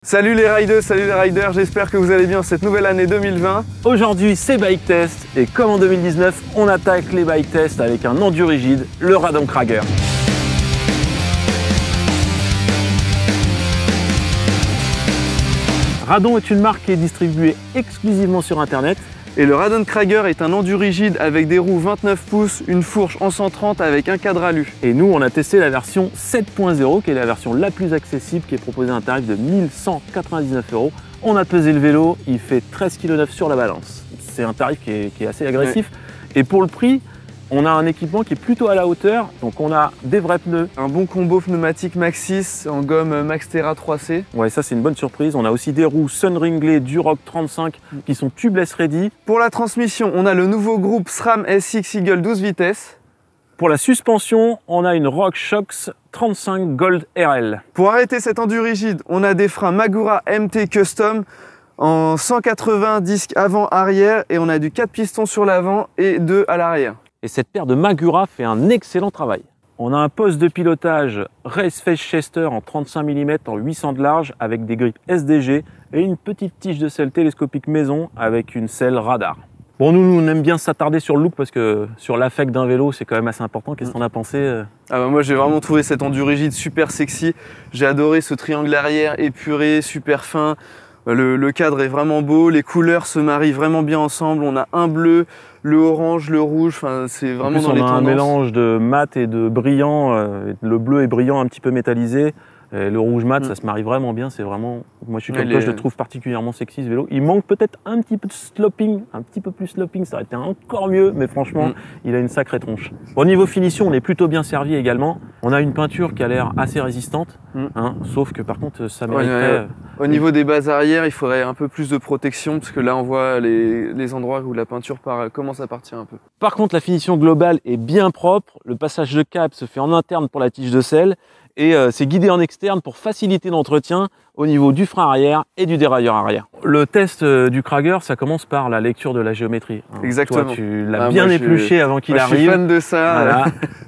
Salut les riders, j'espère que vous allez bien cette nouvelle année 2020. Aujourd'hui c'est Bike Test et comme en 2019, on attaque les bike tests avec un endurigide, le Radon Krager. Radon est une marque qui est distribuée exclusivement sur internet. Et le Radon Krager est un endurigide avec des roues 29 pouces, une fourche en 130 avec un cadre alu. Et nous, on a testé la version 7.0 qui est la version la plus accessible, qui est proposée à un tarif de 1199 €. On a pesé le vélo, il fait 13,9 kg sur la balance. C'est un tarif qui est assez agressif. Ouais. Et pour le prix, on a un équipement qui est plutôt à la hauteur, donc on a des vrais pneus. Un bon combo pneumatique Maxxis en gomme Maxxterra 3C. Ouais, ça c'est une bonne surprise. On a aussi des roues Sunringley Duroc 35 qui sont tubeless ready. Pour la transmission, on a le nouveau groupe SRAM SX Eagle 12 vitesses. Pour la suspension, on a une RockShox 35 Gold RL. Pour arrêter cet endurigide, on a des freins Magura MT Custom en 180 disques avant-arrière et on a du 4 pistons sur l'avant et 2 à l'arrière. Et cette paire de Magura fait un excellent travail. On a un poste de pilotage Race Face Chester en 35 mm en 800 de large avec des grippes SDG et une petite tige de selle télescopique maison avec une selle radar. Bon, nous on aime bien s'attarder sur le look parce que sur l'affect d'un vélo c'est quand même assez important. Qu'est-ce qu'on a pensé? Moi j'ai vraiment trouvé cet endurigide super sexy. J'ai adoré ce triangle arrière épuré, super fin. Le cadre est vraiment beau, les couleurs se marient vraiment bien ensemble. On a un bleu, le orange, le rouge, c'est vraiment dans les tendances. On a un mélange de mat et de brillant. Le bleu est brillant, un petit peu métallisé. Et le rouge mat, ça se marie vraiment bien. C'est vraiment, moi je suis comme toi, je le trouve particulièrement sexy ce vélo. Il manque peut-être un petit peu de sloping, un petit peu plus sloping, ça aurait été encore mieux, mais franchement, il a une sacrée tronche. Au niveau finition, on est plutôt bien servi également. On a une peinture qui a l'air assez résistante, sauf que par contre, ça mériterait... Au niveau des bases arrière, il faudrait un peu plus de protection, parce que là, on voit les endroits où la peinture commence à partir un peu. Par contre, la finition globale est bien propre. Le passage de cap se fait en interne pour la tige de selle. Et c'est guidé en externe pour faciliter l'entretien au niveau du frein arrière et du dérailleur arrière. Le test du Krager, ça commence par la lecture de la géométrie. Exactement. Toi, tu l'as bien épluché avant qu'il arrive. Je suis fan de ça. Voilà.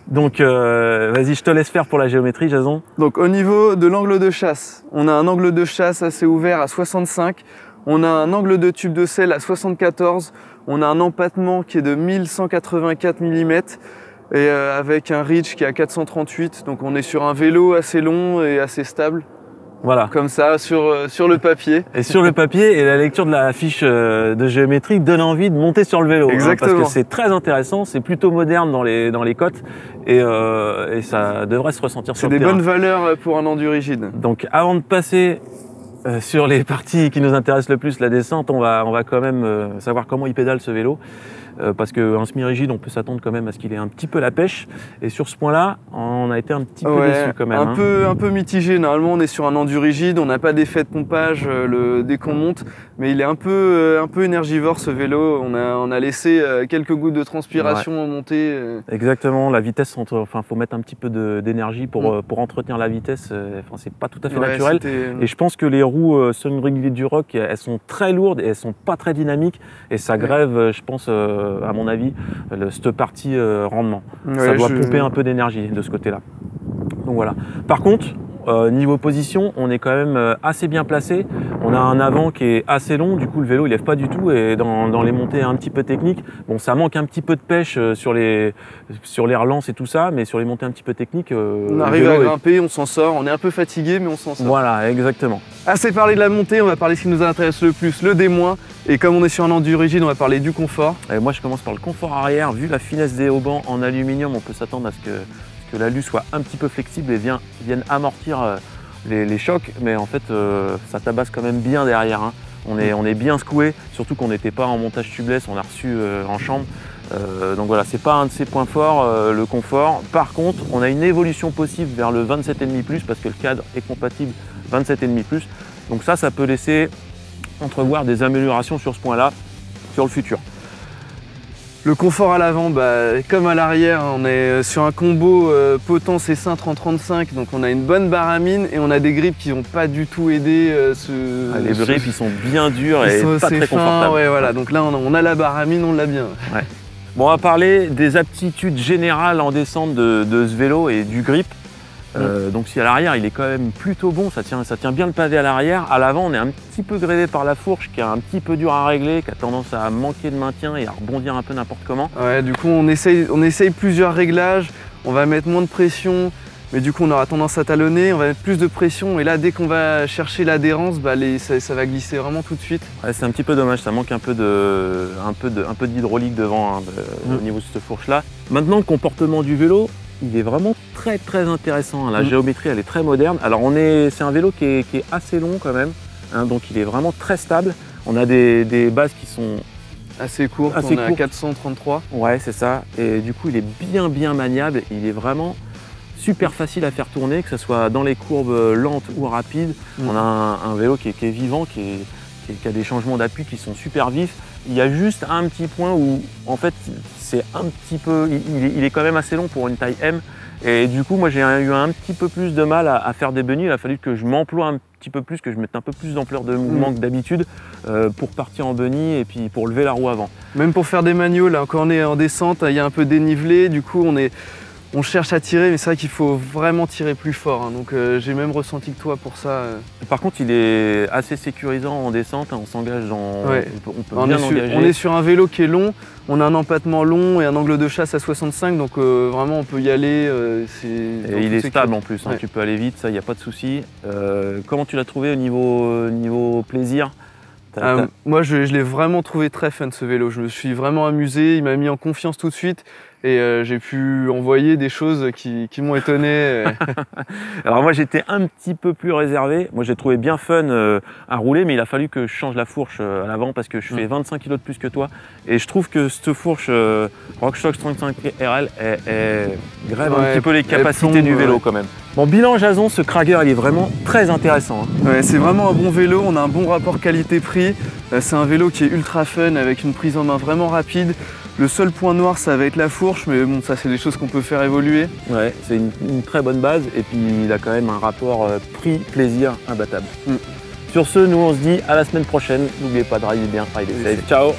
Donc, vas-y, je te laisse faire pour la géométrie, Jason. Donc, au niveau de l'angle de chasse, on a un angle de chasse assez ouvert à 65. On a un angle de tube de selle à 74. On a un empattement qui est de 1184 mm. Et avec un reach qui est à 438, donc on est sur un vélo assez long et assez stable. Voilà. Comme ça, sur le papier. Et sur le papier, et la lecture de la fiche de géométrie donne envie de monter sur le vélo. Exactement. Parce que c'est très intéressant, c'est plutôt moderne dans les côtes, et ça devrait se ressentir sur le terrain. C'est des bonnes valeurs pour un endurigide. Donc avant de passer sur les parties qui nous intéressent le plus, la descente, on va quand même savoir comment il pédale ce vélo. Parce qu'un semi-rigide, on peut s'attendre quand même à ce qu'il ait un petit peu la pêche. Et sur ce point-là, on a été un petit peu déçus quand même. Un peu mitigé. Normalement, on est sur un endurigide, on n'a pas d'effet de pompage dès qu'on monte, mais il est un peu énergivore ce vélo. On a laissé quelques gouttes de transpiration en montée. Exactement. La vitesse, faut mettre un petit peu d'énergie pour entretenir la vitesse. C'est pas tout à fait naturel. Et je pense que les roues Sunringley Duroc, elles sont très lourdes et elles sont pas très dynamiques. Et ça grève, je pense, à mon avis, cette partie rendement. Ça doit pomper un peu d'énergie de ce côté-là. Donc voilà. Par contre, niveau position, on est quand même assez bien placé. On a un avant qui est assez long, du coup le vélo il lève pas du tout et dans les montées un petit peu techniques, bon ça manque un petit peu de pêche sur les relances et tout ça, mais sur les montées un petit peu techniques, on arrive à grimper, on s'en sort, on est un peu fatigué mais on s'en sort. Voilà, exactement. Assez parlé de la montée, on va parler de ce qui nous intéresse le plus, le D-. Et comme on est sur un endurigide, on va parler du confort. Et moi je commence par le confort arrière. Vu la finesse des haubans en aluminium, on peut s'attendre à ce que l'alu soit un petit peu flexible et vienne amortir les chocs, mais en fait ça tabasse quand même bien derrière. On est bien secoué, surtout qu'on n'était pas en montage tubeless, on l'a reçu en chambre. Donc voilà, c'est pas un de ses points forts, le confort. Par contre, on a une évolution possible vers le 27,5+, parce que le cadre est compatible 27,5+. Donc ça peut laisser entrevoir des améliorations sur ce point-là, sur le futur. Le confort à l'avant, comme à l'arrière, on est sur un combo potence et cintre en 35, donc on a une bonne barre à mine et on a des grippes qui n'ont pas du tout aidé les grippes, ils sont bien durs et pas très confortables. Ouais, voilà. Donc là, on a la barre à mine, on l'a bien. Ouais. Bon, on va parler des aptitudes générales en descente de ce vélo et du grip. Donc si à l'arrière il est quand même plutôt bon, ça tient bien le pavé à l'arrière. À l'avant on est un petit peu grévé par la fourche qui est un petit peu dur à régler, qui a tendance à manquer de maintien et à rebondir un peu n'importe comment. Ouais, du coup on essaye plusieurs réglages, on va mettre moins de pression, mais du coup on aura tendance à talonner, on va mettre plus de pression et là dès qu'on va chercher l'adhérence, bah, ça va glisser vraiment tout de suite. Ouais, c'est un petit peu dommage, ça manque un peu d'hydraulique devant au niveau de cette fourche là. Maintenant le comportement du vélo, il est vraiment très intéressant. La géométrie elle est très moderne. Alors c'est un vélo qui est assez long quand même, hein, donc il est vraiment très stable. On a des bases qui sont assez courtes, on est à 433. Ouais c'est ça, et du coup il est bien maniable, il est vraiment super facile à faire tourner, que ce soit dans les courbes lentes ou rapides. On a un vélo qui est vivant, qui a des changements d'appui qui sont super vifs. Il y a juste un petit point où en fait c'est un petit peu, il est quand même assez long pour une taille M, et du coup moi j'ai eu un petit peu plus de mal à faire des bunnies. Il a fallu que je m'emploie un petit peu plus, que je mette un peu plus d'ampleur de mouvement que d'habitude pour partir en bunny et puis pour lever la roue avant. Même pour faire des manuaux, là quand on est en descente, il y a un peu dénivelé, du coup on cherche à tirer, mais c'est vrai qu'il faut vraiment tirer plus fort, hein. Donc j'ai même ressenti que toi pour ça. Par contre, il est assez sécurisant en descente, hein. On s'engage dans... Ouais. On peut bien engager. On est sur un vélo qui est long, on a un empattement long et un angle de chasse à 65, donc vraiment on peut y aller. Et il est stable en plus, hein. Tu peux aller vite, ça, il n'y a pas de souci. Comment tu l'as trouvé au niveau plaisir? Moi je l'ai vraiment trouvé très fun ce vélo, je me suis vraiment amusé, il m'a mis en confiance tout de suite. Et j'ai pu envoyer des choses qui m'ont étonné. Alors moi j'étais un petit peu plus réservé. Moi j'ai trouvé bien fun à rouler, mais il a fallu que je change la fourche à l'avant parce que je fais 25 kg de plus que toi. Et je trouve que cette fourche RockShox 35 RL grève un petit peu les capacités du vélo quand même. Bon, bilan Jason, ce Crager il est vraiment très intéressant, hein. Ouais, c'est vraiment un bon vélo, on a un bon rapport qualité-prix. C'est un vélo qui est ultra fun avec une prise en main vraiment rapide. Le seul point noir, ça va être la fourche, mais bon, ça c'est des choses qu'on peut faire évoluer. Ouais, c'est une très bonne base et puis il a quand même un rapport prix-plaisir imbattable. Sur ce, nous on se dit à la semaine prochaine. N'oubliez pas de rider bien, rider safe. Ciao.